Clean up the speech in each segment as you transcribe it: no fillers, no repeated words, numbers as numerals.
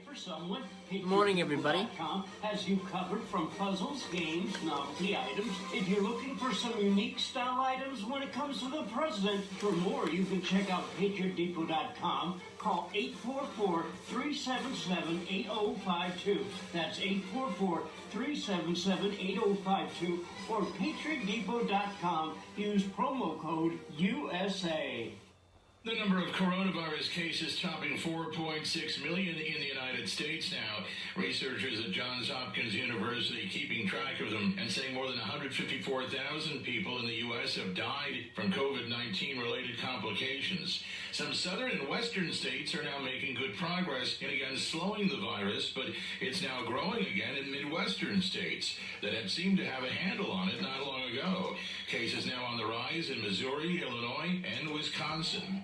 For someone, Good morning, everybody. Has you covered from puzzles, games, novelty items. If you're looking for some unique style items when it comes to the president, for more, you can check out PatriotDepot.com. Call 844-377-8052. That's 844-377-8052 or PatriotDepot.com. Use promo code USA. The number of coronavirus cases topping 4.6 million in the United States now. Researchers at Johns Hopkins University keeping track of them and say more than 154,000 people in the U.S. have died from COVID-19 related complications. Some southern and western states are now making good progress in again slowing the virus, but it's now growing again in Midwestern states that had seemed to have a handle on it not long ago. Cases now on the rise in Missouri, Illinois, and Wisconsin.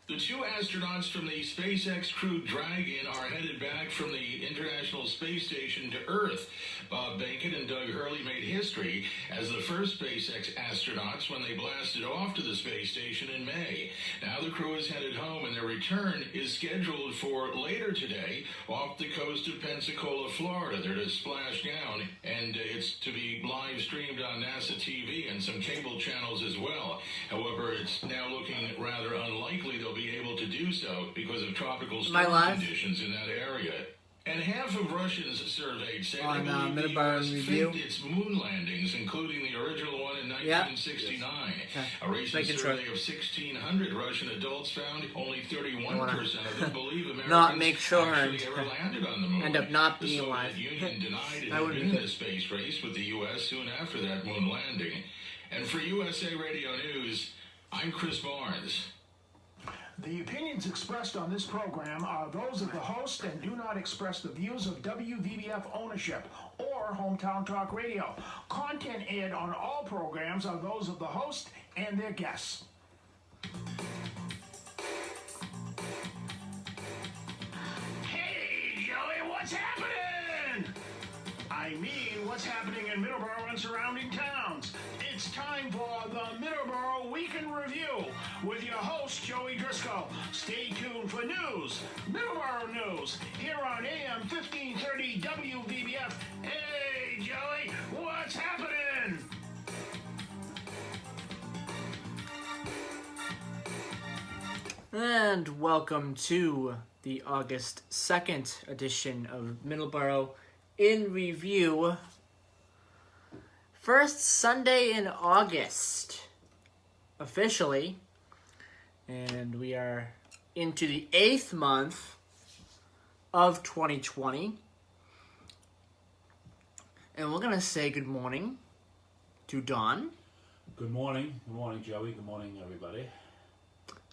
The two astronauts from the SpaceX Crew Dragon are headed back from the International Space Station to Earth. Bob Behnken and Doug Hurley made history as the first SpaceX astronauts when they blasted off to the space station in May. Now the crew is headed home and their return is scheduled for later today off the coast of Pensacola, Florida. They're to splash down, and it's to be live streamed on NASA TV and some cable channels as well. However, it's now looking rather unlikely they'll be able to do so because of tropical storm conditions in that area. And half of Russians surveyed say they believe the U.S. faked its moon landings, including the original one in 1969. Okay. A recent survey of 1,600 Russian adults found only 31% of them believe Americans actually ever landed on the moon. End up not the being Soviet alive. Union denied it had been in the space race with the U.S. soon after that moon landing. And for USA Radio News, I'm Chris Barnes. The opinions expressed on this program are those of the host and do not express the views of WVBF ownership or Hometown Talk Radio. Content aired on all programs are those of the host and their guests. Hey, Joey, what's happening? I mean, what's happening in Middleboro and surrounding towns? It's time for the Middleboro Week in Review with your host, Joey Driscoll. Stay tuned for news, Middleboro News, here on AM 1530 WVBF. Hey, Joey, what's happening? And welcome to the August 2nd edition of Middleboro in Review. First Sunday in August, officially, and we are into the 8th month of 2020. And we're going to say good morning to Don. Good morning. Good morning, Joey. Good morning, everybody.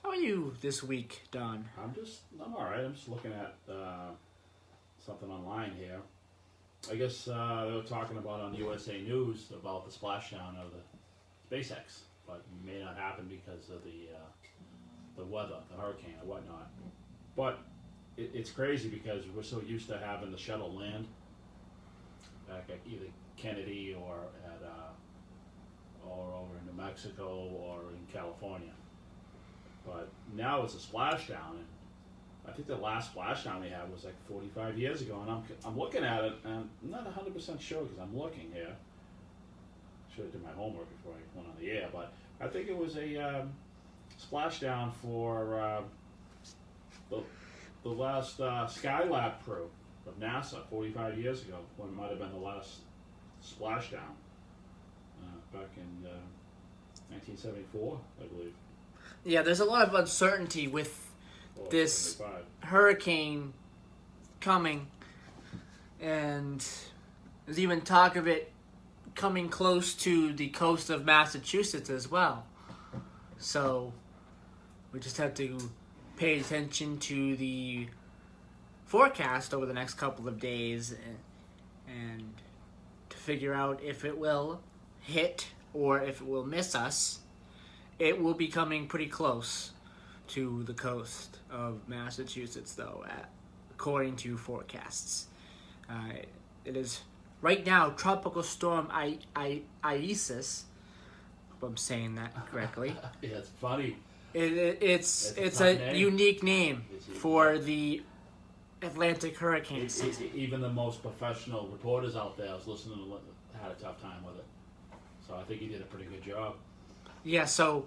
How are you this week, Don? I'm all right. I'm just looking at something online here. I guess they were talking about on USA News about the splashdown of the SpaceX, but it may not happen because of the weather, the hurricane or whatnot. But it's crazy because we're so used to having the shuttle land back at either Kennedy or over in New Mexico or in California. But now it's a splashdown, and I think the last splashdown they had was like 45 years ago, and I'm looking at it, and I'm not 100% sure because I'm looking here. Should have did my homework before I went on the air, but I think it was a splashdown for the last Skylab crew of NASA 45 years ago, when it might have been the last splashdown back in 1974, I believe. Yeah, there's a lot of uncertainty with this 75. hurricane coming, and there's even talk of it coming close to the coast of Massachusetts as well. So we just have to pay attention to the forecast over the next couple of days and to figure out if it will hit or if it will miss us. It will be coming pretty close to the coast of Massachusetts, though, according to forecasts. It is right now Tropical Storm Isis. If I'm saying that correctly. Yeah, it's funny. It's a unique name for the Atlantic hurricane season. Even the most professional reporters out there, I was listening to, had a tough time with it. So I think he did a pretty good job. Yeah, so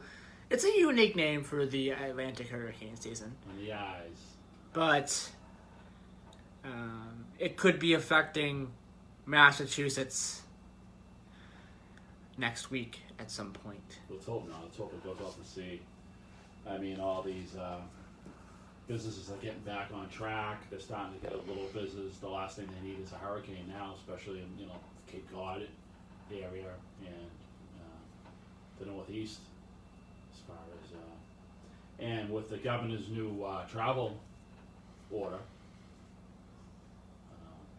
it's a unique name for the Atlantic hurricane season. On the eyes. But it could be affecting Massachusetts next week at some point. Let's hope not. Let's hope it goes off the sea. I mean, all these businesses are getting back on track. They're starting to get a little business. The last thing they need is a hurricane now, especially in Cape Cod area and the Northeast, as far as and with the governor's new travel order.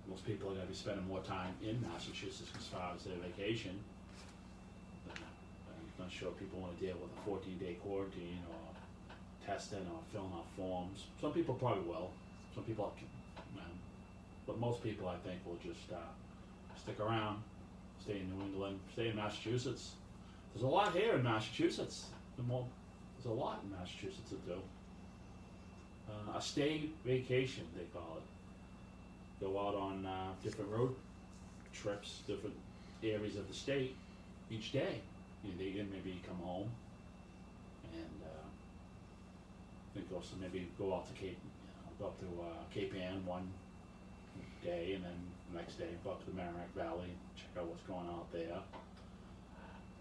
Most people are going to be spending more time in Massachusetts as far as their vacation. I'm not sure people want to deal with a 14-day quarantine or testing or filling out forms. Some people probably will. Some people, but most people, I think, will just stick around, stay in New England, stay in Massachusetts. There's a lot here in Massachusetts. There's a lot in Massachusetts to do. A stay vacation, they call it. Go out on different road trips, different areas of the state each day. They can maybe come home and maybe go out to go up to Cape Ann one day, and then the next day go up to the Merrimack Valley, check out what's going on out there.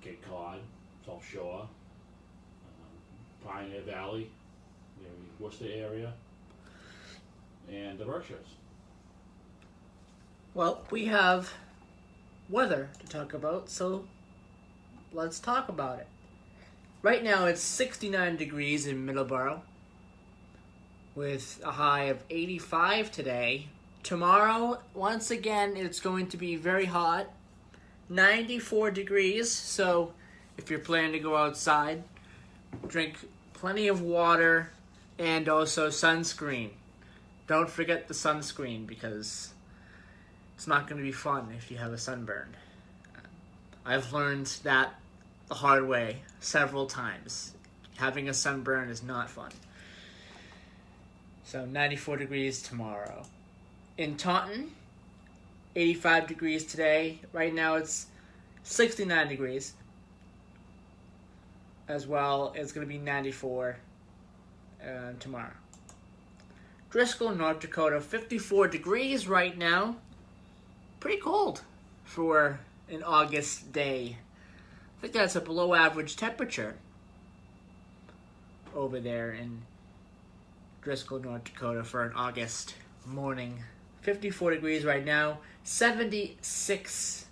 Cape Cod, South Shore, Pioneer Valley, the Worcester area, and the Berkshires. Well, we have weather to talk about, so let's talk about it. Right now it's 69 degrees in Middleboro with a high of 85 today. Tomorrow, once again, it's going to be very hot, 94 degrees, so if you're planning to go outside, drink plenty of water and also sunscreen. Don't forget the sunscreen because it's not going to be fun if you have a sunburn. I've learned that the hard way several times. Having a sunburn is not fun. So 94 degrees tomorrow. In Taunton, 85 degrees today. Right now it's 69 degrees. As well, it's going to be 94 tomorrow. Driscoll, North Dakota, 54 degrees right now. Pretty cold for an August day. I think that's a below average temperature over there in Driscoll, North Dakota for an August morning. 54 degrees right now, 76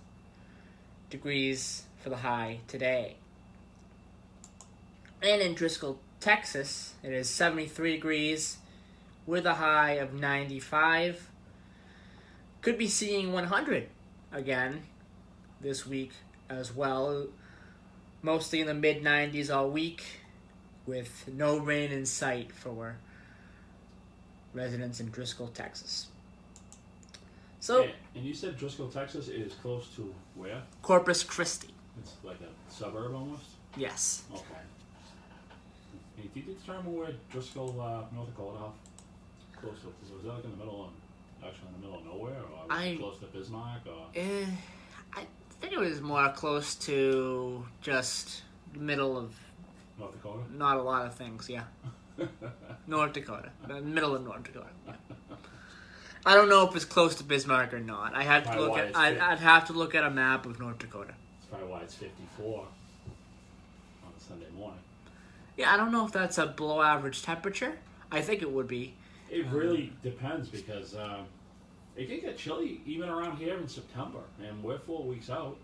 degrees for the high today. And in Driscoll, Texas, it is 73 degrees with a high of 95. Could be seeing 100 again this week as well. Mostly in the mid-90s all week with no rain in sight for residents in Driscoll, Texas. So, and you said Driscoll, Texas is close to where? Corpus Christi. It's like a suburb almost? Yes. Okay. Hey, did you determine where Driscoll, North Dakota, how close to, was that like in the middle of, actually in the middle of nowhere, or was it close to Bismarck, or? I think it was more close to just the middle of North Dakota? not a lot of things, yeah. North Dakota. The middle of North Dakota. Yeah. I don't know if it's close to Bismarck or not. I'd have to look at a map of North Dakota. That's probably why it's 54 on a Sunday morning. Yeah, I don't know if that's a below average temperature. I think it would be. It really depends because it can get chilly even around here in September, and we're 4 weeks out.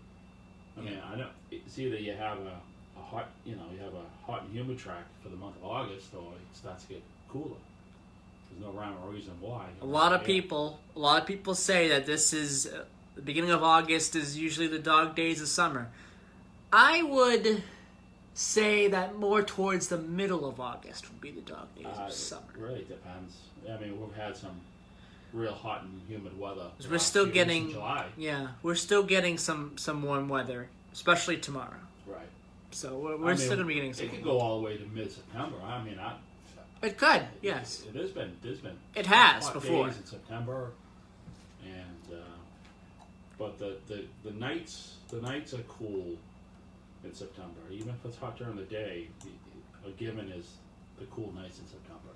I mean, I know it's either you have a hot, you have a hot and humid track for the month of August, or it starts to get cooler. There's no rhyme or reason why. A lot of people say that this is the beginning of August is usually the dog days of summer. I would say that more towards the middle of August would be the dog days of summer. It really depends. I mean, we've had some real hot and humid weather. We're still getting July. Yeah, we're still getting some warm weather, especially tomorrow. Right. So we're still gonna be getting some. It could go all the way to mid-September. I mean, It could, yes. It has been. There's been. It has hot before. days in September, and but the nights are cool in September. Even if it's hot during the day, a given is the cool nights in September.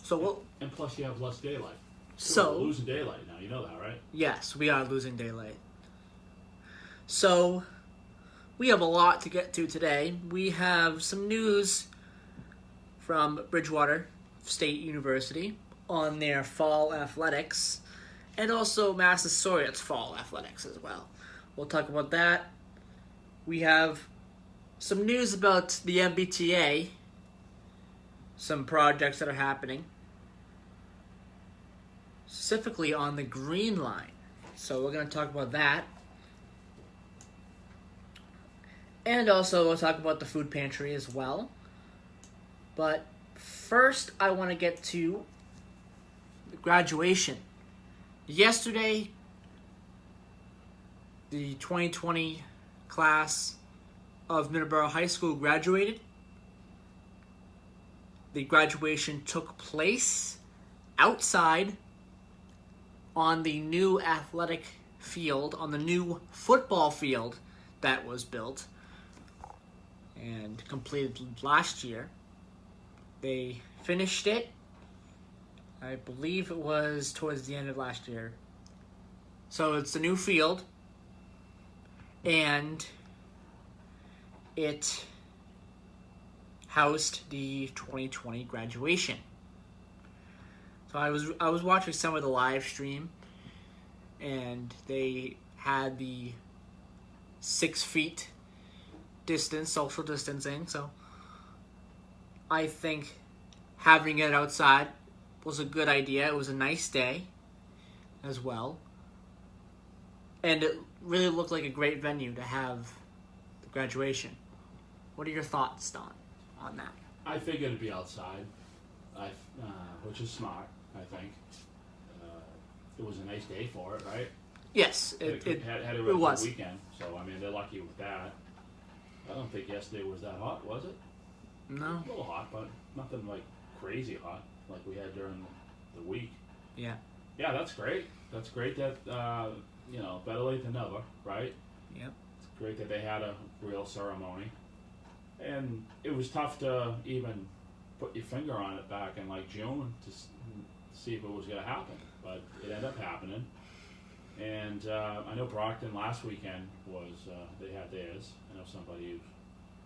So and plus you have less daylight. So we're losing daylight now. You know that, right? Yes, we are losing daylight. So we have a lot to get to today. We have some news from Bridgewater State University on their fall athletics, and also Massasoit's fall athletics as well. We'll talk about that. We have some news about the MBTA, some projects that are happening, specifically on the Green Line. So we're going to talk about that. And also we'll talk about the food pantry as well. But first I want to get to the graduation. Yesterday, the 2020 class of Middleboro High School graduated. The graduation took place outside on the new athletic field, on the new football field that was built and completed last year. They finished it, I believe it was towards the end of last year. So it's a new field, and it housed the 2020 graduation. So I was watching some of the live stream, and they had the 6 feet distance, social distancing. So I think having it outside was a good idea. It was a nice day as well, and it really looked like a great venue to have the graduation. What are your thoughts, Don, on that? I think it'd be outside, which is smart. I think it was a nice day for it, right? Yes, Had a it really was. good weekend, so I mean they're lucky with that. I don't think yesterday was that hot, was it? No. A little hot, but nothing like crazy hot like we had during the week. Yeah. Yeah, that's great. That's great that better late than never, right? Yep. It's great that they had a real ceremony, and it was tough to even put your finger on it back in like June to see if it was going to happen, but it ended up happening. And I know Brockton last weekend was they had theirs. I know somebody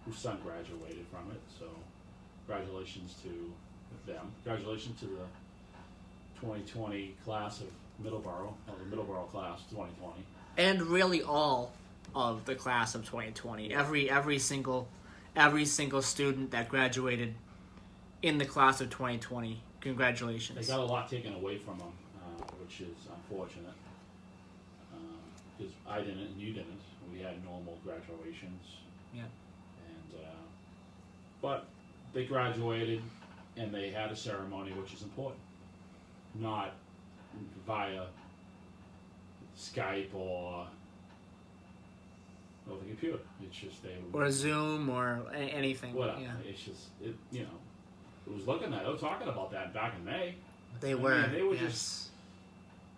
whose son graduated from it, so congratulations to them. Congratulations to the 2020 class of Middleboro, or the Middleboro class 2020. And really all of the class of 2020. Every single student that graduated in the class of 2020. Congratulations. They got a lot taken away from them, which is unfortunate. Because I didn't and you didn't. We had normal graduations. Yeah. And but they graduated and they had a ceremony, which is important. Not via Skype or the computer. It's just or Zoom or anything. Whatever. Yeah. It's just it was looking at. They were talking about that back in May. They were. They were yes. just.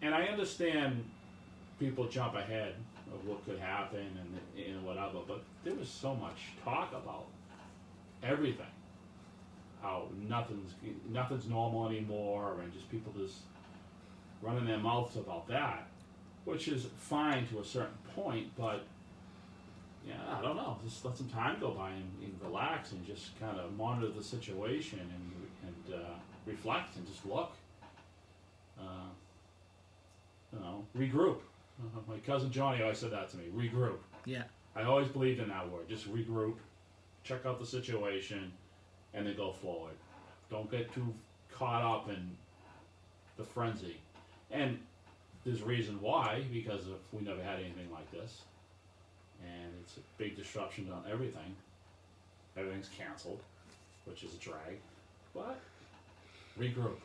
And I understand people jump ahead of what could happen and whatever, but there was so much talk about everything. How nothing's normal anymore, and just people just running their mouths about that, which is fine to a certain point, but yeah, I don't know. Just let some time go by and relax and just kind of monitor the situation and reflect and just look. Regroup. My cousin Johnny always said that to me. Regroup. Yeah. I always believed in that word. Just regroup, check out the situation, and then go forward. Don't get too caught up in the frenzy. And there's a reason why, because we never had anything like this. And it's a big disruption on everything. Everything's canceled, which is a drag. But regroup.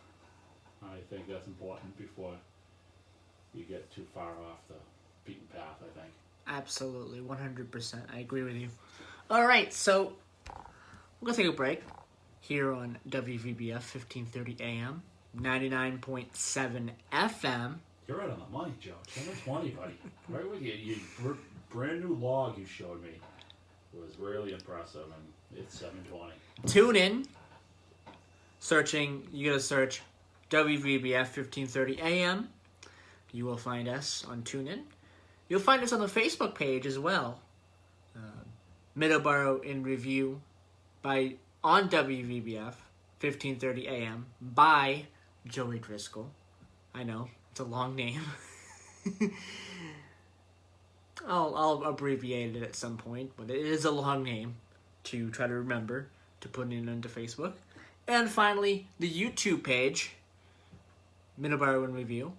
I think that's important before you get too far off the beaten path, I think. Absolutely, 100%. I agree with you. All right, so we're going to take a break. here on WVBF 1530 AM, 99.7 FM. You're right on the money, Joe. 720, buddy. Right with you. Your brand new log you showed me was really impressive, and it's 720. Tune in. You gotta search WVBF 1530 AM. You will find us on TuneIn. You'll find us on the Facebook page as well. Middleboro in Review on WVBF 1530 AM by Joey Driscoll. I know, it's a long name. I'll abbreviate it at some point, but it is a long name to try to remember to put it into Facebook. And finally, the YouTube page, Middleboro in Review.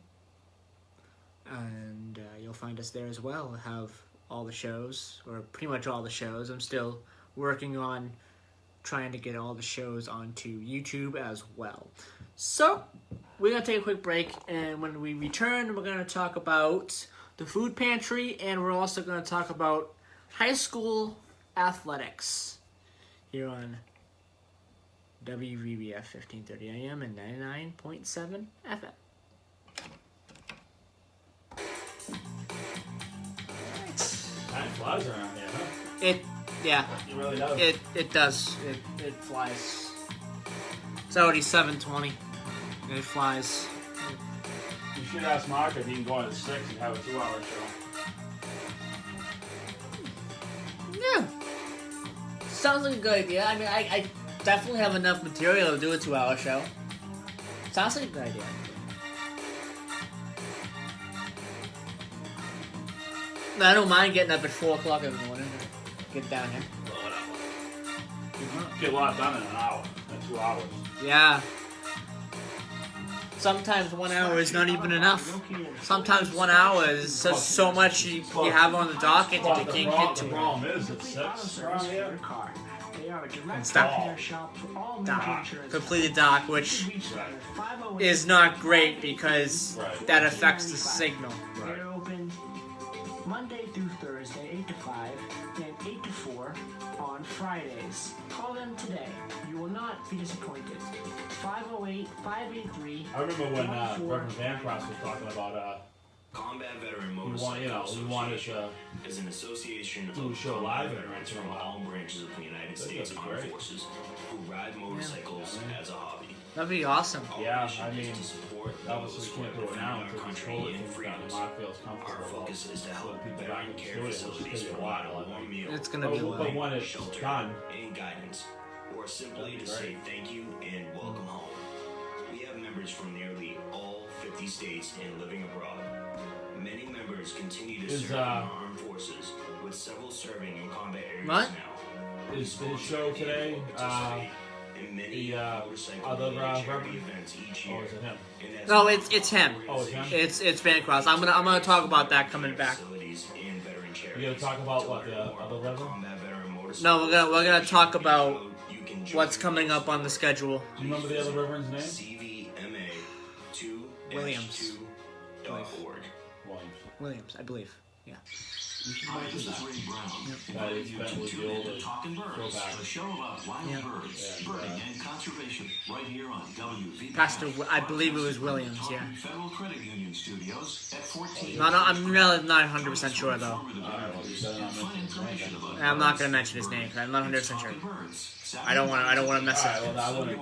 And you'll find us there as well. We'll have all the shows, or pretty much all the shows. I'm still working on trying to get all the shows onto YouTube as well. So, we're going to take a quick break, and when we return, we're going to talk about the food pantry, and we're also going to talk about high school athletics here on WVBF 1530 AM and 99.7 FM. Time flies around here, huh? It really does. It does. It flies. It's already 7:20. And it flies. You should ask Mark if he can go on at 6 and have a 2-hour show. Yeah. Sounds like a good idea. I mean, I definitely have enough material to do a 2-hour show. Sounds like a good idea. I don't mind getting up at 4 o'clock in the morning to get down here. Well, whatever. You can get a lot done in an hour, in 2 hours. Yeah. Sometimes 1 hour is not even enough. Sometimes 1 hour is so much you have on the docket that you can't get to. The problem is, it's 6 around here. And stop. Dark. Completely dark, which is not great because that affects the signal. They're open Monday through Thursday, 8 to 5, and 8 to 4 on Fridays. Call them today. You will not be disappointed. 508-583. I remember when Reverend Vancross was talking about Combat Veteran he Motorcycle wanted Association to is an association do a of show live veterans from all branches of the United States that'd be Armed great. Forces who ride motorcycles as a hobby. That'd be awesome. Our Yeah, mission I is mean, to support obviously those we can't do it who now defend our until this country COVID and thing's done and freedoms. Mark feels Our comfortable. focus is to help people back veteran in the care studio. It'll just facilities take a provide while. a warm meal, It's gonna be But when it's shelter, done, and guidance, or simply that'd be to say great. thank you and welcome home. We have members from nearly all 50 states and living abroad. Many members continue to serve in our armed forces, with several serving in combat areas What? now. Is his show today In many the motorcycle other charity Reverend? events each or year. is it him? And as No, it's him. Oh, it's him? It's Vancross. I'm gonna talk about that coming back. facilities and veteran You gonna talk about what, the other Reverend? combat veteran motorcycle No, we're gonna talk about you can join what's coming up on the schedule. Do you remember the other Reverend's name? CVMA2-2.org. Williams. Williams, I believe. Yeah. Hi, this is Ray Brown. That is Ben with the older Talking Birds, throwback. a show about wild Yeah. birds, birding, and conservation, right here on WVBF. I believe it was Williams. Yeah. Federal Credit Union Studios at 14. No, I'm really not 100% sure though. Alright, well, you better not mention his name then. And I'm not gonna mention his name. 'Cause I'm not 100% sure. I don't want to mess Alright, up. well, I wouldn't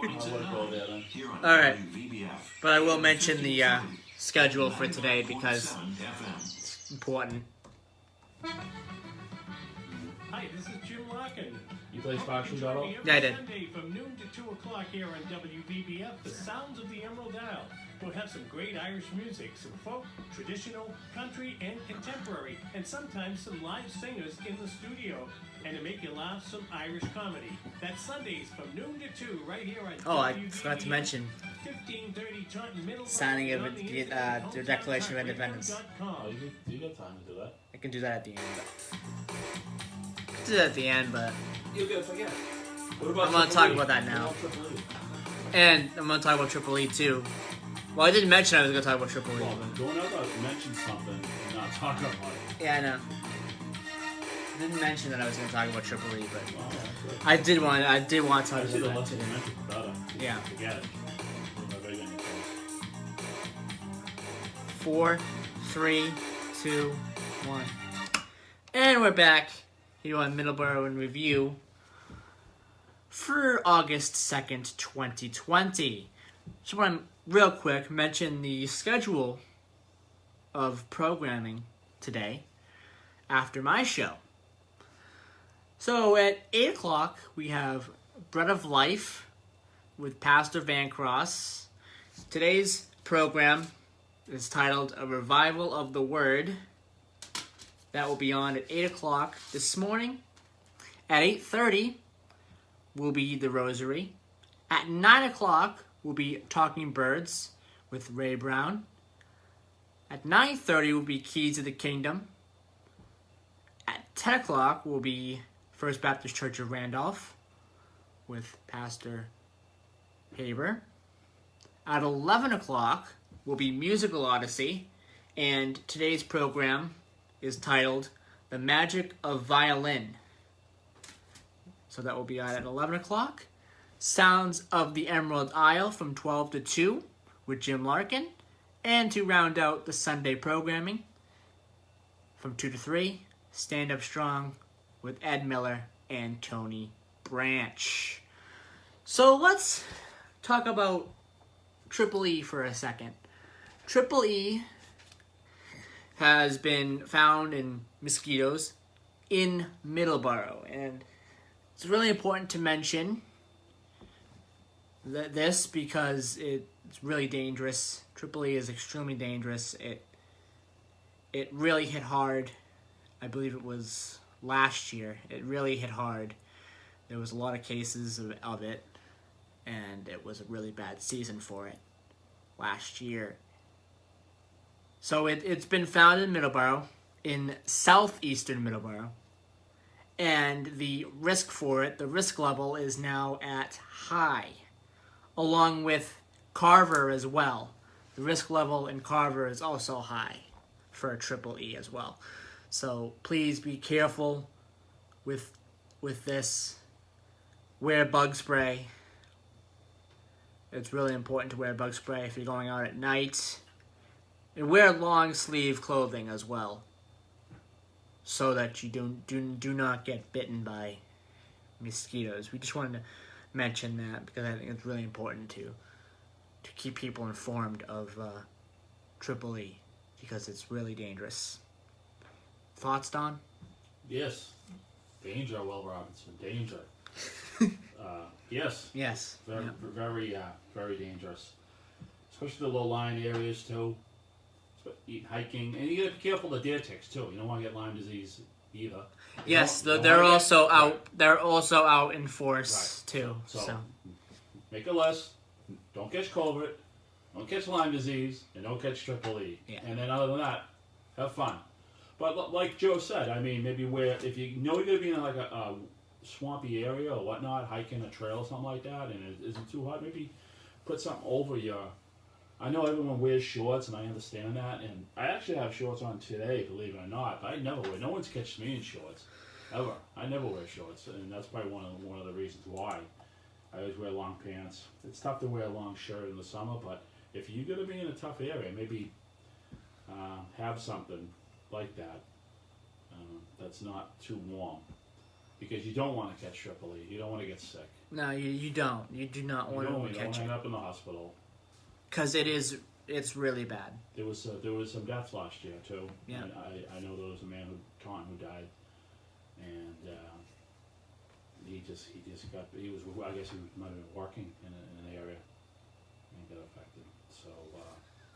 go there then. All right. But I will mention the schedule for today because it's important. Hi, this is Jim Larkin. You play Spark Shoot Auto? Yeah, I did. Sunday from noon to 2 o'clock here on WVBF, the sounds of the Emerald Isle. We'll have some great Irish music, some folk, traditional, country, and contemporary, and sometimes some live singers in the studio. And to make you laugh, some Irish comedy. That's Sundays from noon to 2 right here on Oh, I WVBF, forgot to mention 1530 Taunton Middleboro, signing of and on the, the internet, the Declaration of Independence. hometowntalkradio.com. Oh, you got time to do that. I can do that at the end. I can do that at the end, but You're gonna forget. What I'm gonna talk about that now. and I'm gonna talk about Triple E too. Well, I didn't mention I was gonna talk about Triple E. Well, But don't ever mention something and not talk about it. yeah, I know. didn't mention that I was going to talk about Triple E, but Oh, good. I did want to talk I see the about less that you today. mention, the better. Yeah. Forget it. I'm not big on it. 4, 3, 2, 1. And we're back here on Middleboro in Review for August 2nd, 2020. Just want to real quick mention the schedule of programming today after my show. So at 8 o'clock, we have Bread of Life with Pastor Van Cross. Today's program is titled A Revival of the Word. That will be on at 8 o'clock this morning. At 8:30 will be The Rosary. At 9 o'clock will be Talking Birds with Ray Brown. At 9:30 will be Keys of the Kingdom. At 10 o'clock will be First Baptist Church of Randolph with Pastor Haber. At 11 o'clock will be Musical Odyssey, and today's program is titled The Magic of Violin. So that will be on at 11 o'clock. Sounds of the Emerald Isle from 12 to 2 with Jim Larkin. And to round out the Sunday programming, from 2 to 3, Stand Up Strong with Ed Miller and Tony Branch. So let's talk about Triple E for a second. Triple E has been found in mosquitoes in Middleboro, and it's really important to mention this because it's really dangerous. Triple E is extremely dangerous. It really hit hard. I believe it was last year. It really hit hard. There was a lot of cases of it, and it was a really bad season for it last year. So it's been found in Middleboro, in southeastern Middleboro, and the risk for it, the risk level is now at high, along with Carver as well. The risk level in Carver is also high for a Triple E as well. So please be careful with this. Wear bug spray. It's really important to wear bug spray if you're going out at night. And wear long sleeve clothing as well, so that you do not get bitten by mosquitoes. We just wanted to mention that because I think it's really important to keep people informed of Triple E because it's really dangerous. Thoughts, Don? Yes. Danger, Will Robinson. Danger. Yes. Yes. Very, very dangerous. Especially the low-lying areas, too. Hiking. And you got to be careful of the deer ticks, too. You don't want to get Lyme disease either. Yes, they're also out. Right. They're also out in force, right, too. So make a list. Don't catch COVID. Don't catch Lyme disease. And don't catch Triple E. Yeah. And then other than that, have fun. But like Joe said, I mean, maybe if you know you're going to be in like a swampy area or whatnot, hiking a trail or something like that, and it isn't too hot, maybe put something over your... I know everyone wears shorts, and I understand that, and I actually have shorts on today, believe it or not, but I never wear... No one's catched me in shorts, ever. I never wear shorts, and that's probably one of the reasons why. I always wear long pants. It's tough to wear a long shirt in the summer, but if you're going to be in a tough area, maybe have something like that that's not too warm. Because you don't want to catch Triple E. You don't want to get sick. No, you don't. You do not want to catch it. You don't end up in the hospital. Because it's really bad. There was some deaths last year too. Yeah. I know there was a man who died, and he might have been working in an area and got affected. So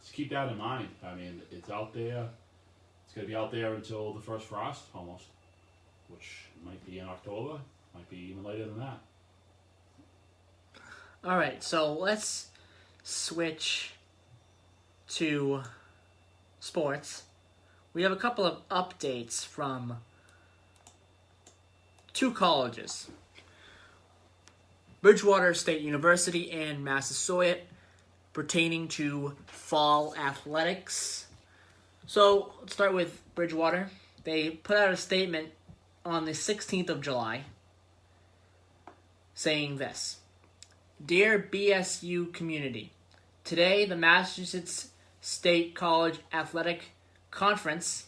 just keep that in mind. I mean, it's out there. It's going to be out there until the first frost, almost, which might be in October, might be even later than that. All right, so let's switch to sports. We have a couple of updates from two colleges, Bridgewater State University and Massasoit, pertaining to fall athletics. So let's start with Bridgewater. They put out a statement on the 16th of July saying this. Dear BSU community, today the Massachusetts State College Athletic Conference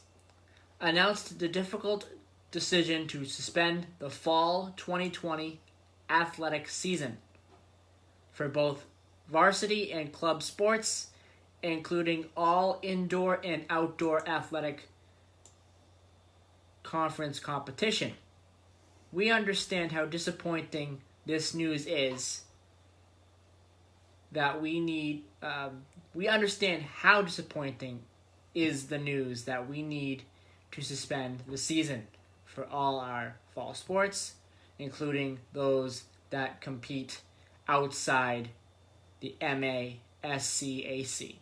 announced the difficult decision to suspend the fall 2020 athletic season for both varsity and club sports, including all indoor and outdoor athletic conference competition. We understand how disappointing this news is. We understand how disappointing is the news that we need to suspend the season for all our fall sports, including those that compete outside the MASCAC,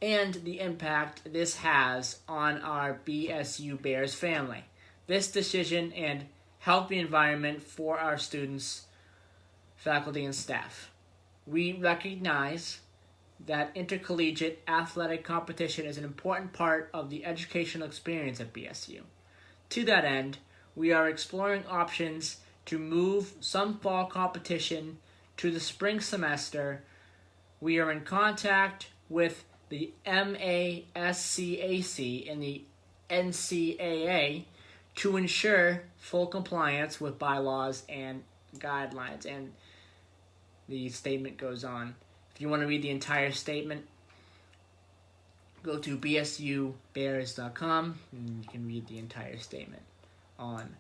and the impact this has on our BSU Bears family. This decision and healthy environment for our students, faculty, and staff. We recognize that intercollegiate athletic competition is an important part of the educational experience at BSU. To that end, we are exploring options to move some fall competition to the spring semester. We are in contact with the MASCAC and the NCAA to ensure full compliance with bylaws and guidelines. And the statement goes on. If you want to read the entire statement, go to bsubears.com and you can read the entire statement on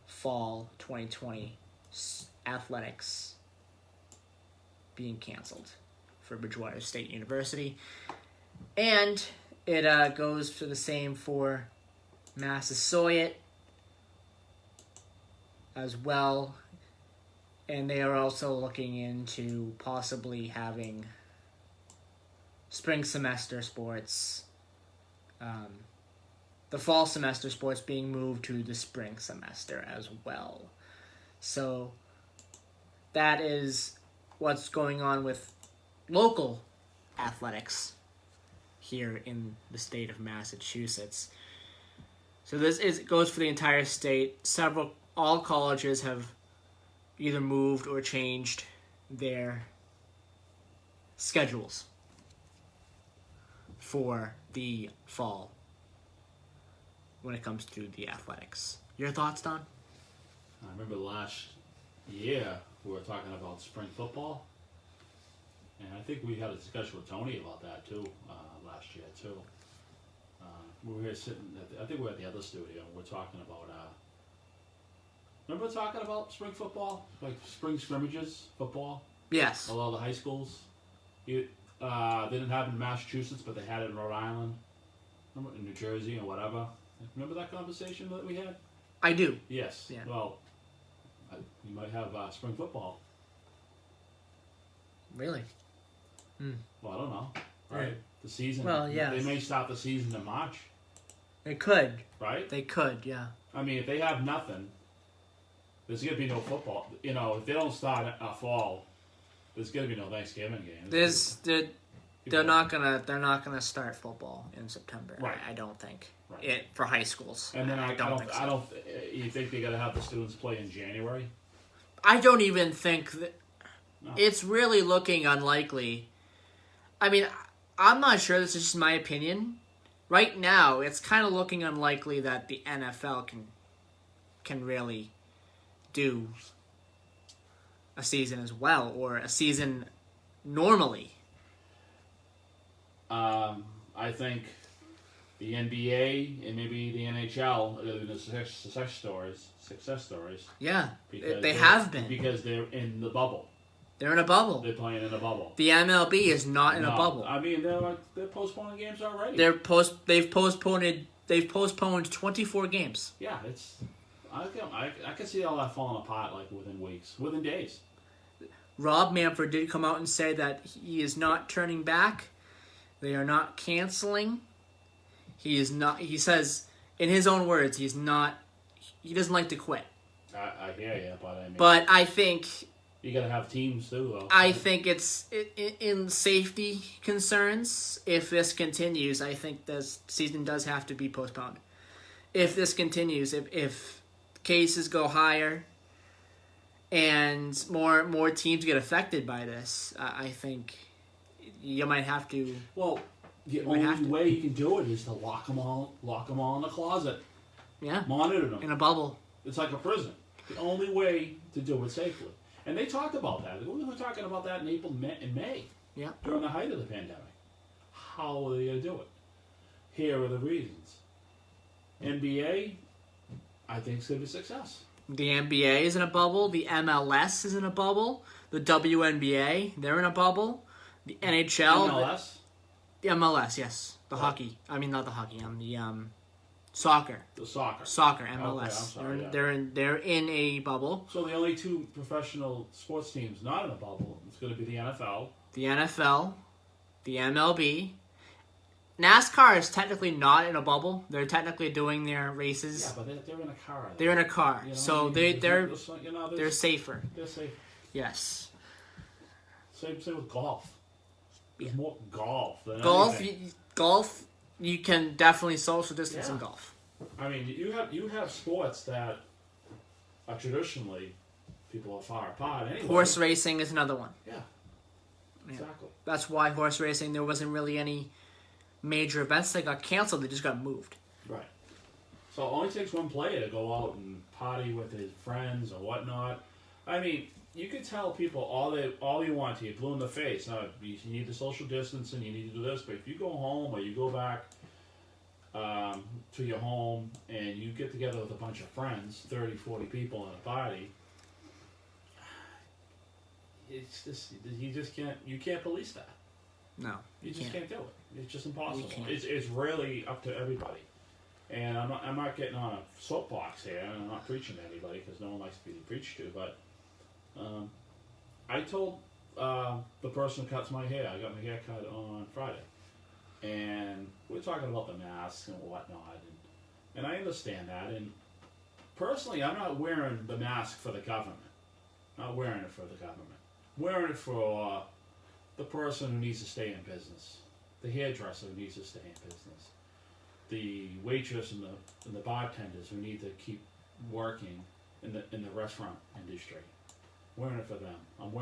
fall 2020 athletics being canceled for Bridgewater State University. And it goes for the same for Massasoit as well. And they are also looking into possibly having spring semester sports, the fall semester sports being moved to the spring semester as well. So that is what's going on with local athletics here in the state of Massachusetts. So it goes for the entire state. All colleges have either moved or changed their schedules for the fall when it comes to the athletics. Your thoughts, Don? I remember last year we were talking about spring football, and I think we had a discussion with Tony about that too last year too. We were sitting I think we were at the other studio and we're talking about remember talking about spring football, like spring scrimmages football? Yes. A lot of the high schools. They didn't have it in Massachusetts, but they had it in Rhode Island. Remember, in New Jersey or whatever. Remember that conversation that we had? I do. Yes. Yeah. Well, you might have spring football. Really? Well, I don't know. Right? The season. Well, yeah. They may start the season in March. They could. Right? They could, yeah. I mean, if they have nothing, there's going to be no football. You know, if they don't start fall, there's going to be no Thanksgiving games. They're not gonna start football in September. Right. I don't think. Right. For high schools. And then I don't think so. I don't. You think they're going to have the students play in January? I don't even think that. No. It's really looking unlikely. I mean, I'm not sure. This is just my opinion. Right now, it's kind of looking unlikely that the NFL can really do a season as well, or a season normally. I think the NBA and maybe the NHL are the success stories. Yeah, Because they have been. Because they're in the bubble. They're in a bubble. They're playing in a bubble. The MLB is not in a bubble. I mean, they're postponing games already. They've postponed 24 games. Yeah, I can see all that falling apart like within weeks, within days. Rob Manfred did come out and say that he is not turning back. They are not canceling. He is not. He says, in his own words, he doesn't like to quit. I hear you, but I mean. But I think. You gotta have teams too, though. I think it's in safety concerns. If this continues, I think this season does have to be postponed. if this continues, if cases go higher and more teams get affected by this, I think you might have to. Well, the only way you can do it is to lock them all in the closet. Yeah. Monitor them In a bubble. It's like a prison. The only way to do it safely. And they talked about that. We were talking about that in April and May. Yeah. During the height of the pandemic. How are they going to do it? Here are the reasons. NBA, I think, is going to be a success. The NBA is in a bubble. The MLS is in a bubble. The WNBA, they're in a bubble. The NHL. MLS? The MLS, yes. The hockey. I mean, not the hockey. The soccer. The soccer. Soccer, MLS. Okay, I'm sorry, they're in a bubble. So the only two professional sports teams not in a bubble is going to be the NFL. The NFL, the MLB. NASCAR is technically not in a bubble. They're technically doing their races. Yeah, but they're in a car. They're in a car, You know, so they're safer. They're safe. Yes. Same with golf. There's more golf than anything. Golf. You can definitely social distance in golf. I mean, you have sports that are traditionally people are far apart. Anyway. Horse racing is another one. Yeah. Exactly. That's why horse racing, there wasn't really any major events that got canceled. They just got moved. Right. So it only takes one player to go out and party with his friends or whatnot. I mean, you could tell people all you want to. You're blue in the face. Now, you need the social distancing, you need to do this. But if you go home or you go back to your home and you get together with a bunch of friends, 30, 40 people in a party, it's just, you can't police that. No. You just can't do it. It's just impossible. can't. It's really up to everybody. And I'm not getting on a soapbox here, and I'm not preaching to anybody because no one likes to be preached to, but I told the person who cuts my hair, I got my hair cut on Friday, and we're talking about the masks and whatnot, and I understand that, and personally, I'm not wearing the mask for the government. I'm not wearing it for the government. I'm wearing it for the person who needs to stay in business, the hairdresser who needs to stay in business, the waitress and the bartenders who need to keep working in the restaurant industry. I'm wearing it for them. I'm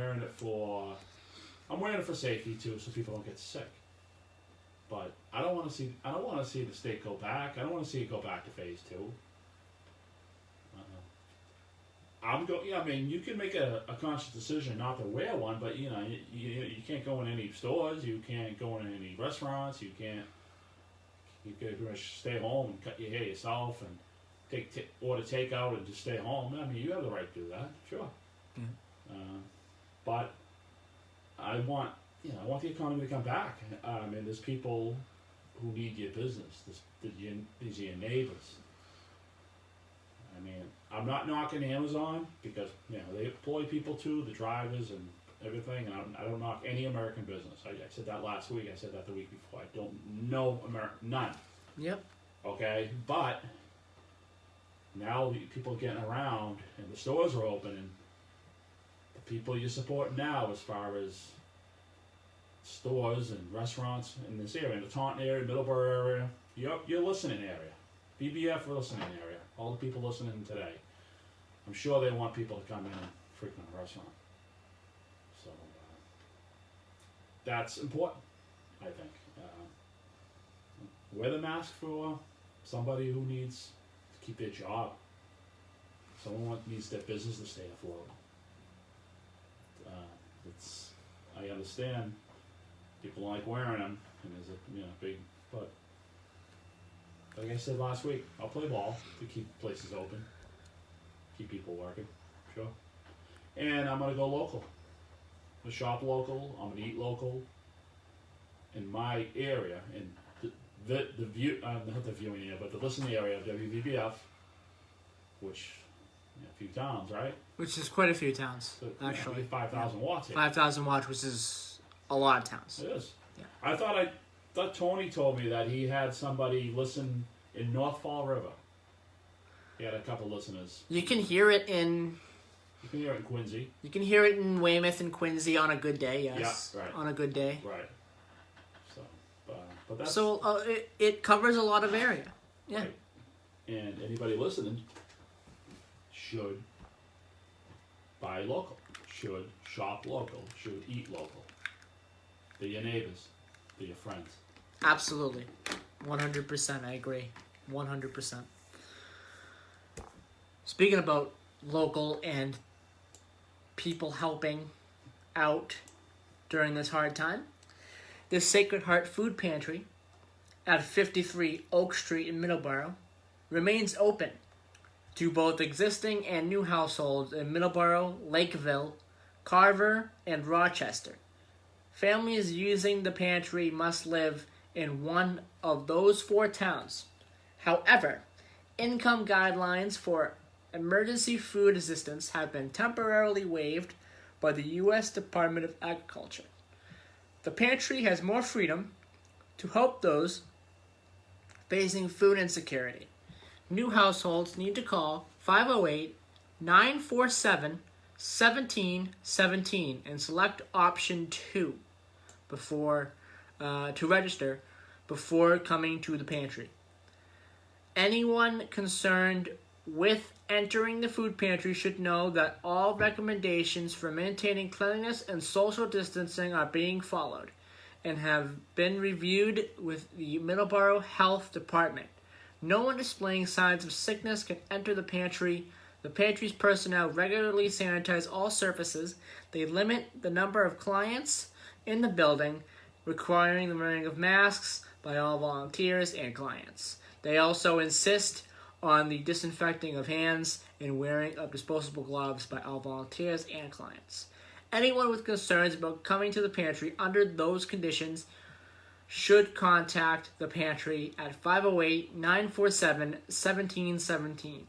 wearing it for safety too, so people don't get sick. But I don't want to see the state go back. I don't want to see it go back to phase 2. I mean, you can make a conscious decision not to wear one, but you can't go in any stores. You can't go in any restaurants. You can pretty much stay home and cut your hair yourself and order takeout and just stay home. I mean, you have the right to do that, sure. Yeah. But I want the economy to come back. And there's people who need your business. These are your neighbors. I mean, I'm not knocking Amazon because they employ people too, the drivers and everything. And I don't knock any American business. I said that last week. I said that the week before. I don't know none. Yep. Okay, but now people are getting around and the stores are opening. The people you support now, as far as stores and restaurants in this area, in the Taunton area, Middleboro area, your listening area, BBF listening area, all the people listening today. I'm sure they want people to come in and frequent a restaurant. So that's important, I think. Wear the mask for somebody who needs to keep their job. Someone needs their business to stay afloat. I understand people don't like wearing them, and there's a big, but like I said last week, I'll play ball to keep places open, keep people working, sure. And I'm gonna go local. I'm gonna shop local. I'm gonna eat local. In my area, in the view, not the viewing area, but the listening area of WVBF, which a few towns, right? Which is quite a few towns, So, actually. 5,000 watts here. 5,000 watts, which is a lot of towns. It is. Yeah. I thought Tony told me that he had somebody listen in North Fall River. He had a couple listeners. You can hear it in... You can hear it in Quincy. You can hear it in Weymouth and Quincy on a good day, yes. Yeah, right. On a good day. Right. So, but that's... So it covers a lot of area. Yeah. Right. And anybody listening should buy local, should shop local, should eat local. They're your neighbors, they're your friends. Absolutely. 100%, I agree. 100%. Speaking about local and people helping out during this hard time, the Sacred Heart Food Pantry at 53 Oak Street in Middleboro remains open to both existing and new households in Middleboro, Lakeville, Carver, and Rochester. Families using the pantry must live in one of those 4 towns. However, income guidelines for emergency food assistance have been temporarily waived by the U.S. Department of Agriculture. The pantry has more freedom to help those facing food insecurity. New households need to call 508-947-1717 and select option 2 before to register before coming to the pantry. Anyone concerned with entering the food pantry should know that all recommendations for maintaining cleanliness and social distancing are being followed and have been reviewed with the Middleboro Health Department. No one displaying signs of sickness can enter the pantry. The pantry's personnel regularly sanitize all surfaces. They limit the number of clients in the building, requiring the wearing of masks by all volunteers and clients. They also insist on the disinfecting of hands and wearing of disposable gloves by all volunteers and clients. Anyone with concerns about coming to the pantry under those conditions should contact the pantry at 508-947-1717,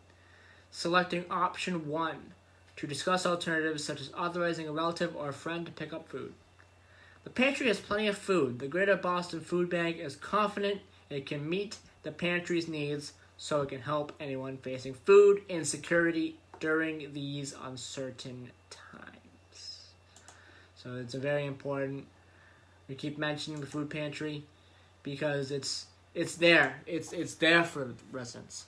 selecting option 1 to discuss alternatives such as authorizing a relative or a friend to pick up food. The pantry has plenty of food. The Greater Boston Food Bank is confident it can meet the pantry's needs so it can help anyone facing food insecurity during these uncertain times. So it's a very important. We keep mentioning the food pantry because it's there. It's there for residents.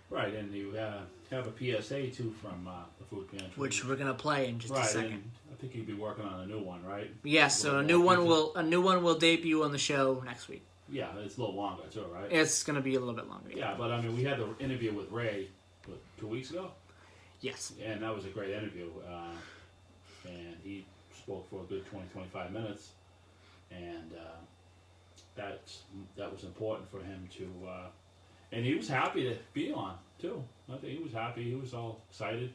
Right, and you have a PSA too from the food pantry, Which we're gonna play in just a second. And I think you'll be working on a new one, right? Yes, so a new one will debut on the show next week. Yeah, it's a little longer too, right? It's gonna be a little bit longer. Yeah, but I mean, we had the interview with Ray 2 weeks ago. Yes. And that was a great interview, and he spoke for a good 20-25 minutes, and that was important for him to. And he was happy to be on too. I think he was happy. He was all excited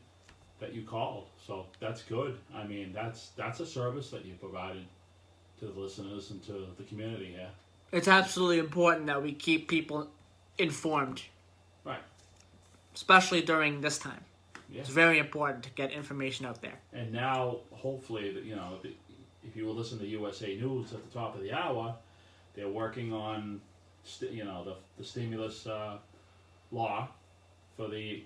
that you called. So that's good. I mean, that's a service that you provided to the listeners and to the community here. It's absolutely important that we keep people informed. Right. Especially during this time. Yeah. It's very important to get information out there. And now, hopefully, if you will listen to USA News at the top of the hour, they're working on the stimulus law for the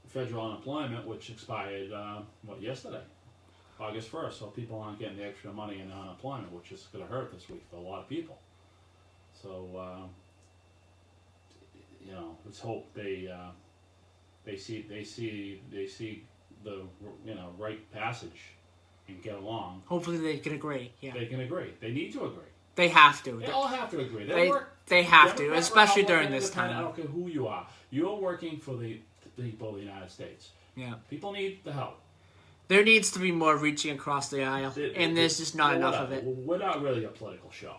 federal unemployment, which expired yesterday, August 1st. So people aren't getting the extra money in unemployment, which is going to hurt this week for a lot of people. So let's hope they see the right passage and get along. Hopefully they can agree. Yeah, they can agree. They need to agree. They have to. They all have to agree. They have to, especially during this time. I don't care who you are. You're working for the people of the United States. Yeah. People need the help. There needs to be more reaching across the aisle, and there's just not enough of it. We're not really a political show.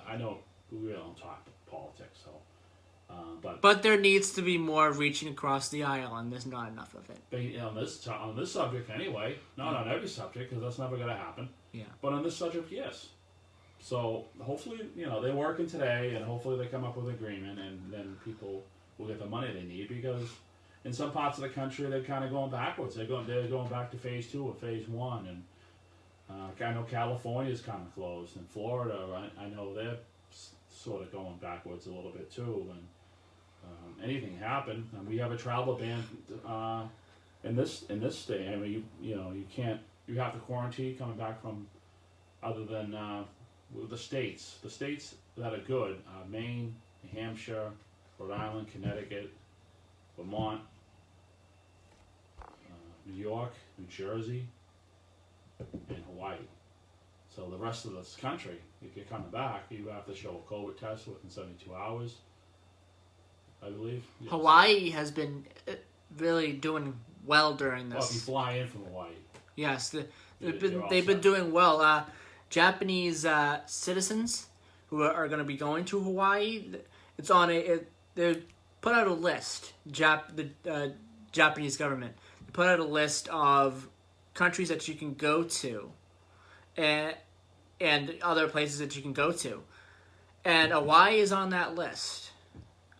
I know we really don't talk politics, so. But there needs to be more reaching across the aisle, and there's not enough of it. On this subject, anyway, not on every subject, because that's never going to happen. Yeah. But on this subject, yes. So hopefully, they're working today, and hopefully they come up with an agreement, and then people will get the money they need. Because in some parts of the country, they're kind of going backwards. They're going back to phase 2 or phase 1, and I know California's kind of closed, and Florida, I know they're sort of going backwards a little bit too, and. Anything happen, and we have a travel ban in this state. I mean, you can't. You have to quarantine coming back from other than the states. The states that are good: Maine, New Hampshire, Rhode Island, Connecticut, Vermont, New York, New Jersey, and Hawaii. So the rest of this country, if you're coming back, you have to show a COVID test within 72 hours, I believe. Yes. Hawaii has been really doing well during Well, if you this. fly in from Hawaii. Yes, You're all they've been set. doing well. Japanese citizens who are going to be going to Hawaii, it's on they're put out a list. The Japanese government put out a list of countries that you can go to, and other places that you can go to, and Hawaii is on that list.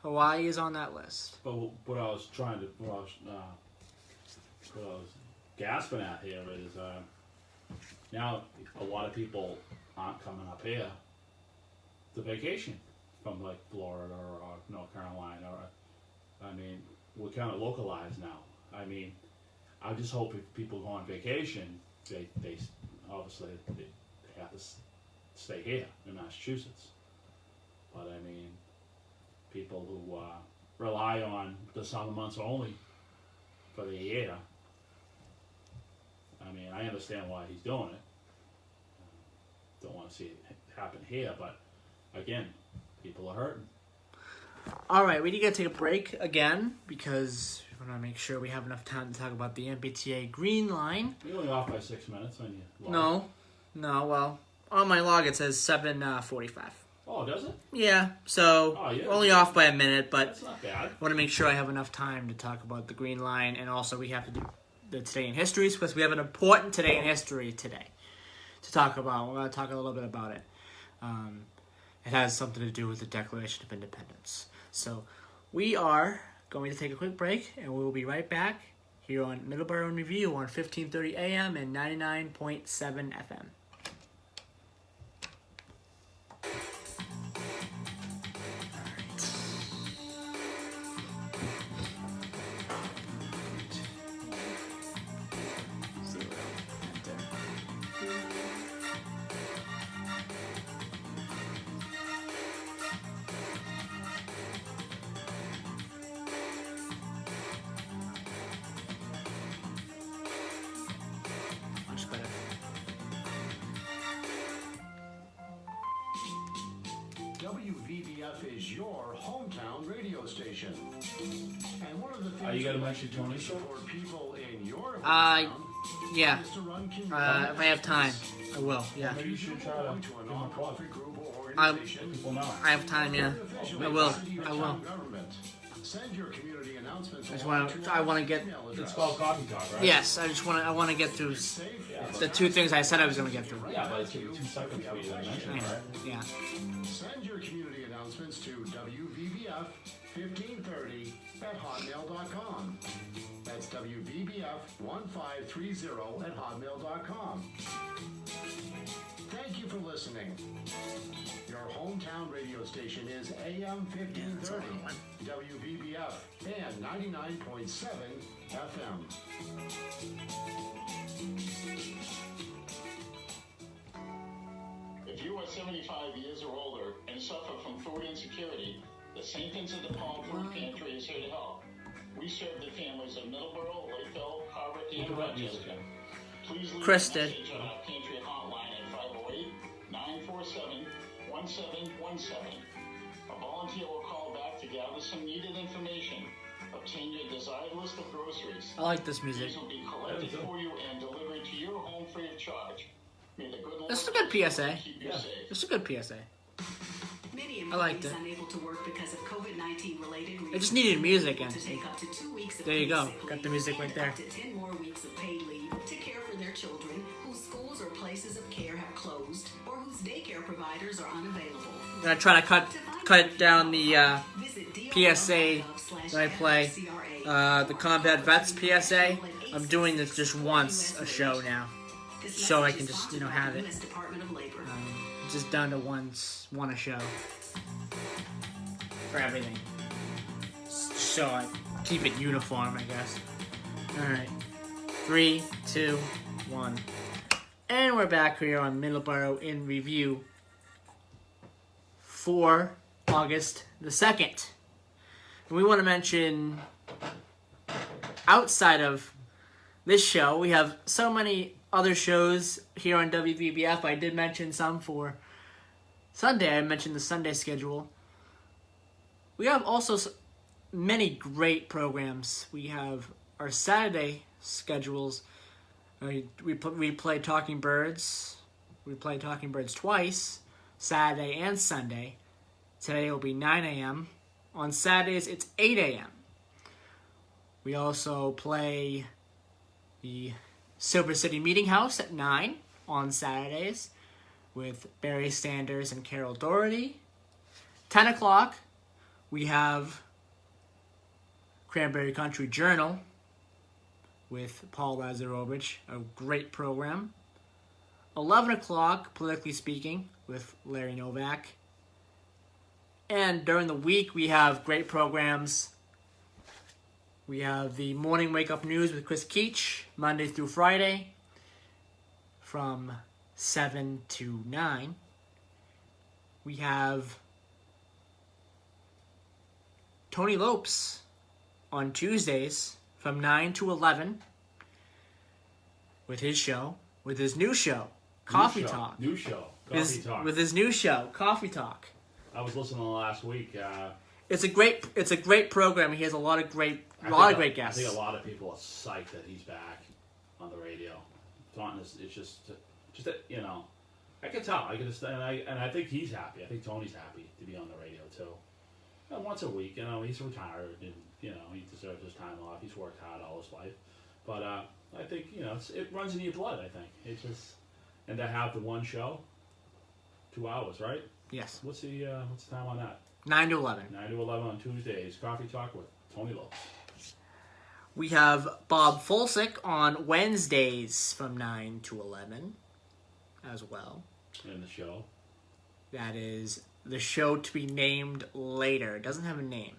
Hawaii is on that list. But what I was trying to, what I was gasping at here is now a lot of people aren't coming up here to vacation from like Florida or North Carolina. Or, I mean, we're kind of localized now. I mean, I just hope if people go on vacation, they obviously they have to stay here in Massachusetts. But I mean, people who rely on the summer months only for the year. I mean, I understand why he's doing it. Don't want to see it happen here, but again, people are hurting. All right, we need to take a break again because we want to make sure we have enough time to talk about the MBTA Green Line. You're only off by 6 minutes on your log. No. Well, on my log it says 7:45. Oh, does it? Yeah, so Oh, yeah. we're only off by a minute, but That's not bad. I want to make sure I have enough time to talk about the Green Line, and also we have to do the Today in History because we have an important Today in History today to talk about. We're going to talk a little bit about it. It has something to do with the Declaration of Independence. So we are going to take a quick break, and we will be right back here on Middleboro in Review on 1530 AM and 99.7 FM. Much better. WVBF is your hometown radio station. And one of the things You got to we like mention to do Tony's to show? support people in your Uh, hometown Yeah, is to run if I have time, I will. Yeah, Maybe you should try to belong give to a them a plug. nonprofit group or I- organization. People know. I have time. Yeah, I will. I will. Government. Send your community announcements. I just want to. I want to get. It's called Coffee Talk, right? Yes, I just want to. I want to get through the two things I said I was going to get through. Yeah, but it's going to be 2 seconds for you to mention it, right? Yeah. Send your community announcements to WVBF 1530 at hotmail.com. That's WVBF 1530 at hotmail.com. Thank you for listening. Your hometown radio station is AM 1530 WVBF and 99.7 FM. If you are 75 years or older and suffer from food insecurity, the St. Vincent de Paul Food Pantry is here to help. We serve the families of Middleboro, Lakeville, Harvard, and Rochester. Please leave Chris a did. message on our pantry hotline at 508-947-1717. A volunteer will call back to gather some needed information. Obtain your desired list of groceries. I like this music. These will be collected for you and delivered to your home free of charge. May the good Lord This is a good PSA. keep you safe. This is a good PSA. Many I liked employees it. unable to work because of COVID-19 related reasons. I just needed music, and to take up to 2 weeks of there you paid go. sick Got the leave music and right there. Up to 10 more weeks of paid leave to care for their children whose schools or places of care have closed or whose daycare providers are unavailable. I'm gonna try to cut down the Visit PSA that I play. The Combat Vets PSA. I'm doing this just once a show now. So I can just, have it. Department of Labor. Just down to one a show for everything. So I keep it uniform, I guess. Alright. 3, 2, 1. And we're back here on Middleboro in Review for August the 2nd. we want to mention, outside of this show, we have so many other shows here on WVBF. I did mention some for Sunday. I mentioned the Sunday schedule. We have also many great programs. We have our Saturday schedules. We play Talking Birds. We play Talking Birds twice, Saturday and Sunday. Today will be 9 a.m. On Saturdays, it's 8 a.m. We also play the Silver City Meeting House at 9 on Saturdays with Barry Sanders and Carol Doherty. 10 o'clock, we have Cranberry Country Journal with Paul Lazarovich, a great program. 11 o'clock, Politically Speaking, with Larry Novak. And during the week, we have great programs. We have the Morning Wake Up News with Chris Keach, Monday through Friday, from 7 to 9. We have Tony Lopes on Tuesdays from 9 to 11 with his new show, Coffee Talk. New show. Coffee Talk. With his new show, Coffee Talk. I was listening last week. It's a great program. He has a lot of great guests. I think a lot of people are psyched that he's back on the radio. Taunton it's just I can tell. And I think he's happy. I think Tony's happy to be on the radio too. And once a week, he's retired and he deserves his time off. He's worked hard all his life, but I think it runs in your blood. I think it's just, and to have the one show, 2 hours, right? Yes. What's the time on that? 9 to 11. 9 to 11 on Tuesdays. Coffee Talk with Tony Lopes. We have Bob Folsick on Wednesdays from 9 to 11 as well. In the show. That is the show to be named later. It doesn't have a name.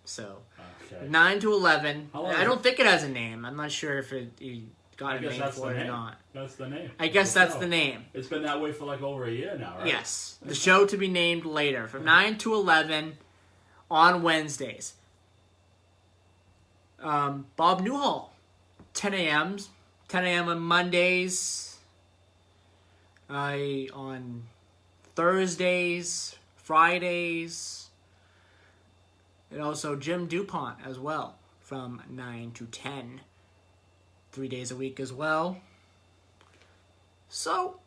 So, okay. 9 to 11. I don't it? think it has a name. I'm not sure if he got a name for it or not. That's the name. I guess that's the name. It's been that way for like over a year now, right? Yes. The show to be named later from 9 to 11 on Wednesdays. Bob Newhall, 10 a.m. 10 a.m. on Mondays. On Thursdays, Fridays. And also Jim DuPont as well from 9 to 10. 3 days a week as well. So,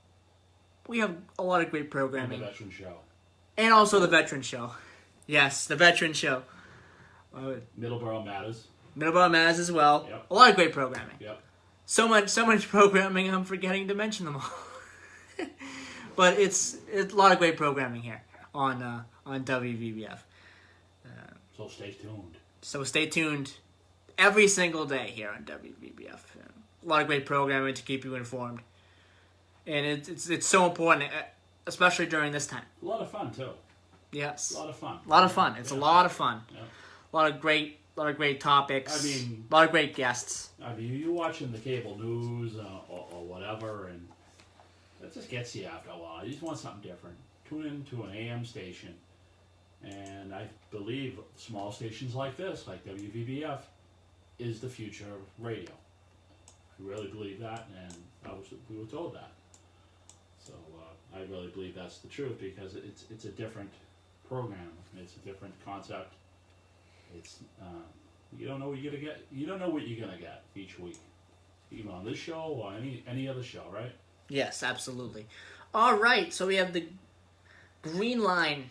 we have a lot of great programming. And the Veteran Show. And also the Veteran Show. Yes, the Veteran Show. Middleboro Matters. Middleboro Matters as well. Yep. A lot of great programming. Yep. So much programming, I'm forgetting to mention them all. But it's a lot of great programming here on WVBF. So stay tuned. So stay tuned every single day here on WVBF. A lot of great programming to keep you informed. And it's so important, especially during this time. A lot of fun, too. Yes. A lot of fun. A lot of fun. It's a lot of fun. Yeah. A lot of great topics. I mean, a lot of great guests. I mean, you're watching the cable news or whatever, and it just gets you after a while. You just want something different. Tune in to an AM station, and I believe small stations like this, like WVBF, is the future of radio. I really believe that, and we were told that. So I really believe that's the truth because it's a different program. It's a different concept. It's you don't know what you're gonna get. You don't know what you're gonna get each week, even on this show or any other show, right? Yes, absolutely. All right, so we have the Green Line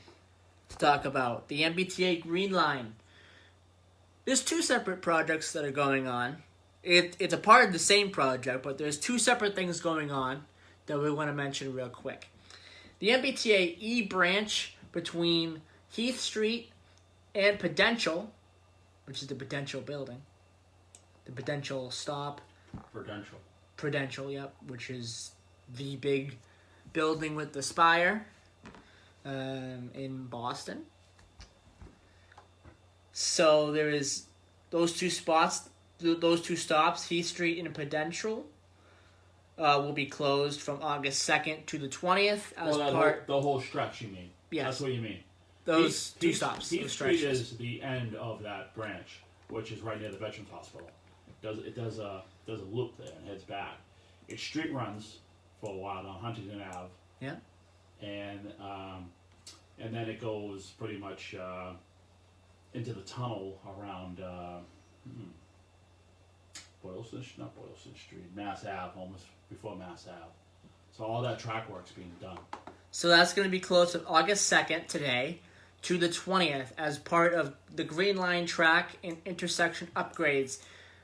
to talk about. The MBTA Green Line. There's two separate projects that are going on. It's a part of the same project, but there's two separate things going on that we want to mention real quick. The MBTA E branch between Heath Street and Prudential, which is the Prudential building. The Prudential stop. Prudential, yep, which is the big building with the spire in Boston. So there is those two stops, Heath Street and Prudential, will be closed from August 2nd to the 20th The whole stretch, you mean? Yes. That's what you mean. those two stops. Heath those Street stretches. is the end of that branch, which is right near the Veterans Hospital. It does a loop there and heads back. Its street runs for a while on Huntington Ave. Yeah. And then it goes pretty much into the tunnel around Boylston Street, Mass Ave, almost before Mass Ave. So all that track work's being done. So that's going to be closed from August 2nd today to the 20th as part of the Green Line track and intersection upgrades.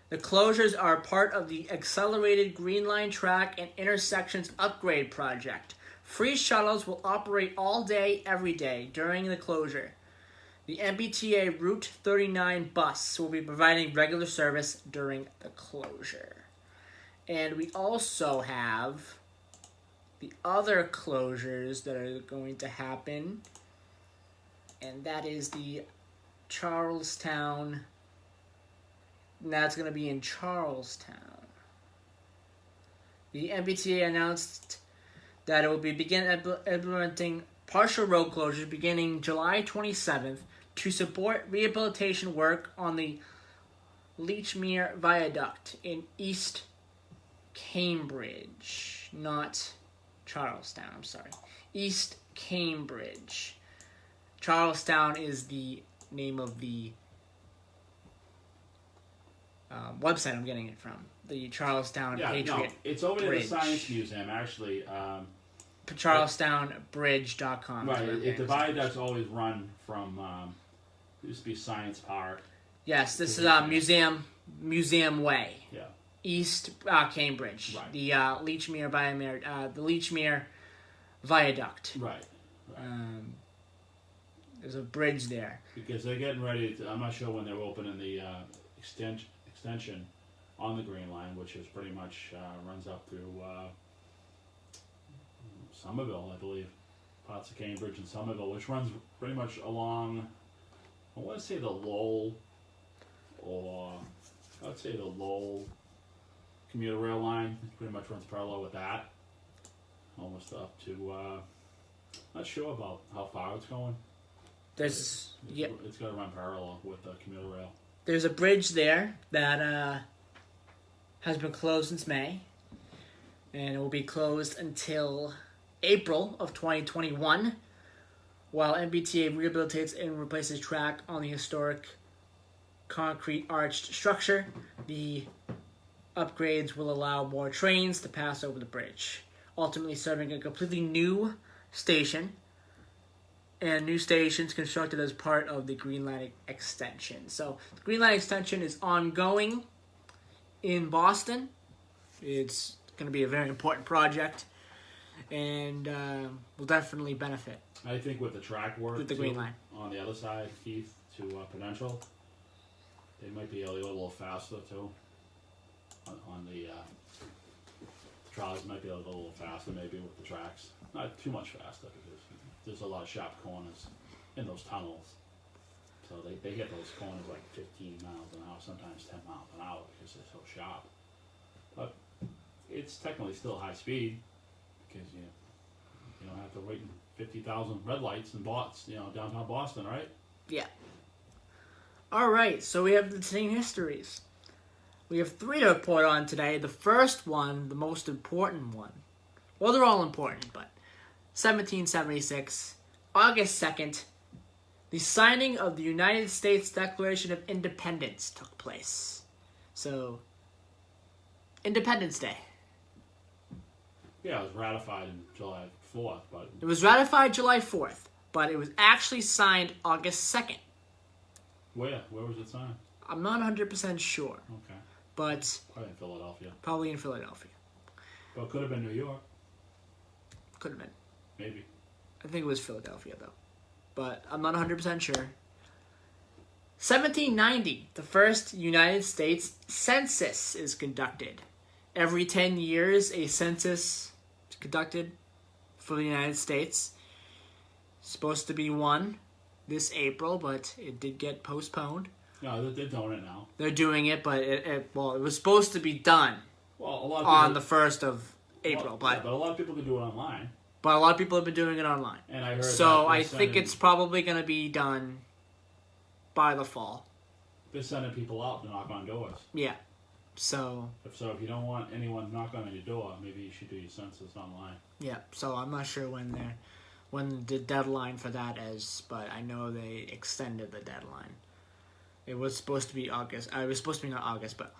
The closures are part of the Accelerated Green Line track and intersections upgrade project. Free shuttles will operate all day, every day during the closure. The MBTA Route 39 bus will be providing regular service during the closure. And we also have the other closures that are going to happen, and that is the Charlestown. That's going to be in Charlestown. The MBTA announced that it will begin implementing partial road closures beginning July 27th to support rehabilitation work on the Leechmere Viaduct in East Cambridge, not Charlestown, I'm sorry. East Cambridge. Charlestown is the name of the website I'm getting it from. The Charlestown Patriot it's over Bridge. at the Science Museum, actually. CharlestownBridge.com. Right, the viaduct's always run from, it used to be Science Park. Yes, this is Museum Way. Yeah. East Cambridge. Right. The Leechmere Viaduct. Right. There's a bridge there. Because they're getting ready I'm not sure when they're opening the extension on the Green Line, which is pretty much runs up through Somerville, I believe. Parts of Cambridge and Somerville, which runs pretty much along, I want to say the Lowell, or I'd say the Lowell commuter rail line. It pretty much runs parallel with that. Almost up to, not sure about how far it's going. It's going to run parallel with the commuter rail. There's a bridge there that has been closed since May, and it will be closed until April of 2021, while MBTA rehabilitates and replaces track on the historic concrete arched structure. The upgrades will allow more trains to pass over the bridge, ultimately serving a completely new station and new stations constructed as part of the Green Line extension. So the Green Line extension is ongoing in Boston. It's going to be a very important project, and will definitely benefit. I think with the track work with the Green Line on the other side, Keith, to Prudential, they might be a little faster too. On the trolleys might be a little faster maybe with the tracks. Not too much faster because there's a lot of sharp corners in those tunnels. So they hit those corners like 15 miles an hour, sometimes 10 miles an hour because they're so sharp. But it's technically still high speed because you don't have to wait in 50,000 red lights and downtown Boston, right? Yeah. All right, so we have the teen histories. We have 3 to report on today. The first one, the most important one. Well, they're all important, but 1776, August 2nd, the signing of the United States Declaration of Independence took place. So, Independence Day. Yeah, it was ratified in July 4th, but... It was ratified July 4th, but it was actually signed August 2nd. Where? Where was it signed? I'm not 100% sure. Okay. But... Probably in Philadelphia. Well, it could have been New York. Could have been. Maybe. I think it was Philadelphia, though. But I'm not 100% sure. 1790, the first United States census is conducted. Every 10 years, a census is conducted for the United States. Supposed to be one this April, but it did get postponed. No, they're doing it now. They're doing it, but it was supposed to be done a lot of on the 1st of April. but a lot of people can do it online. But a lot of people have been doing it online. And I heard so that I think it's probably going to be done by the fall. they're sending people out to knock on doors. Yeah. So If you don't want anyone knocking on your door, maybe you should do your census online. yeah. So I'm not sure when the deadline for that is, but I know they extended the deadline. It was supposed to be August. It was supposed to be not August, but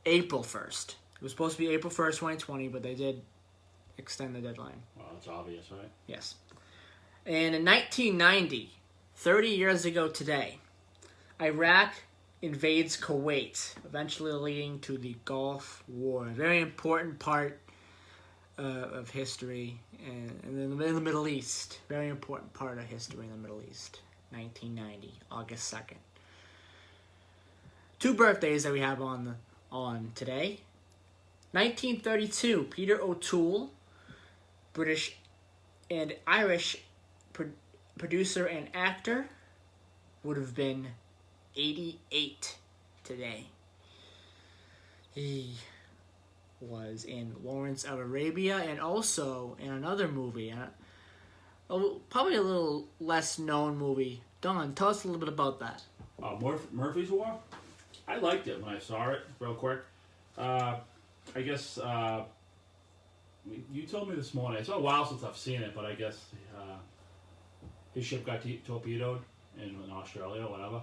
April 1st. It was supposed to be April 1st, 2020, but they did extend the deadline. Well, it's obvious, right? Yes. And in 1990, 30 years ago today, Iraq invades Kuwait, eventually leading to the Gulf War. A very important part of history in the Middle East. Very important part of history in the Middle East. 1990, August 2nd. 2 birthdays that we have on today. 1932, Peter O'Toole, British and Irish producer and actor, would have been 88 today. He was in Lawrence of Arabia and also in another movie, probably a little less known movie. Don, tell us a little bit about that. Murphy's War? I liked it when I saw it, real quick. I guess you told me this morning. It's been a while since I've seen it, but I guess his ship got torpedoed in Australia or whatever,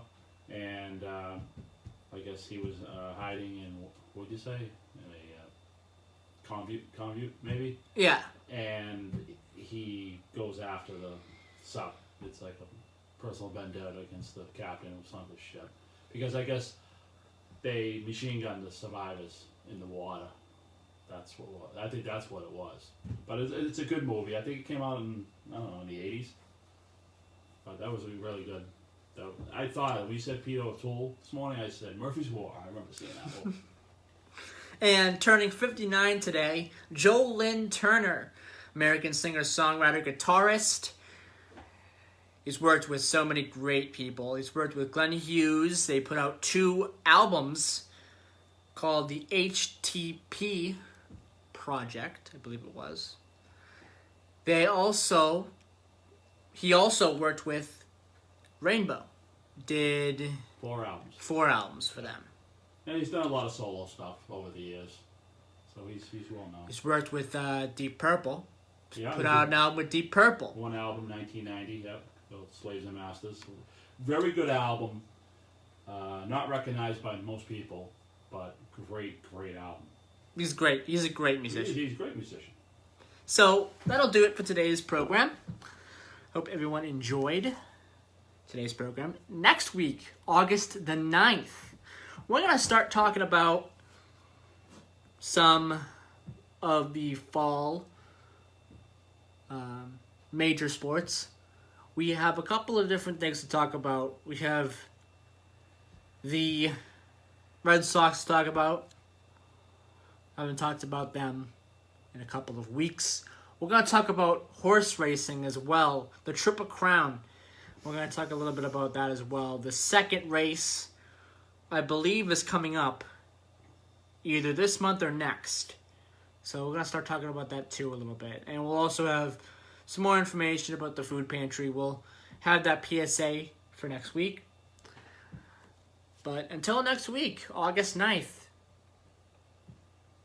and I guess he was hiding in, what would you say, in a convute maybe? Yeah. And he goes after the sub. It's like a personal vendetta against the captain who sunk the ship, because I guess they machine gunned the survivors in the water. That's what it was. I think that's what it was. But it's a good movie. I think it came out in, I don't know, in the 80s. But that was really good. I thought, we said Peter O'Toole this morning, I said Murphy's War. I remember seeing that movie. And turning 59 today, Joe Lynn Turner, American singer, songwriter, guitarist. He's worked with so many great people. He's worked with Glenn Hughes. They put out 2 albums called the HTP Project, I believe it was. He also worked with Rainbow. Did 4 albums. 4 albums for them. And he's done a lot of solo stuff over the years. So he's well known. He's worked with Deep Purple. Yeah, Put out an album with Deep Purple. One album, 1990, yep. Slaves and Masters. Very good album. Not recognized by most people, but great album. He's great. He's a great musician. He's a great musician. So that'll do it for today's program. Hope everyone enjoyed today's program. Next week, August the 9th, we're going to start talking about some of the fall major sports. We have a couple of different things to talk about. We have the Red Sox to talk about. I haven't talked about them in a couple of weeks. We're going to talk about horse racing as well. The Triple Crown. We're going to talk a little bit about that as well. The second race, I believe, is coming up either this month or next. So we're going to start talking about that too a little bit. And we'll also have some more information about the food pantry. We'll have that PSA for next week. But until next week, August 9th,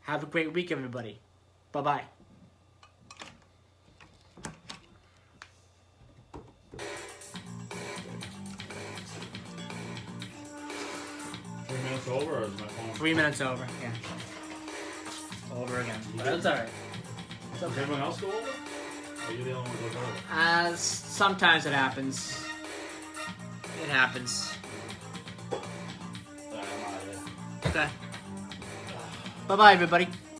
have a great week, everybody. Bye-bye. Over, or is my phone? 3 minutes over, yeah. Over again. But that's alright. Does everyone else go over? Or are you the only one who goes over? Sometimes it happens. It happens. I'm out of here. Okay. Bye-bye, everybody.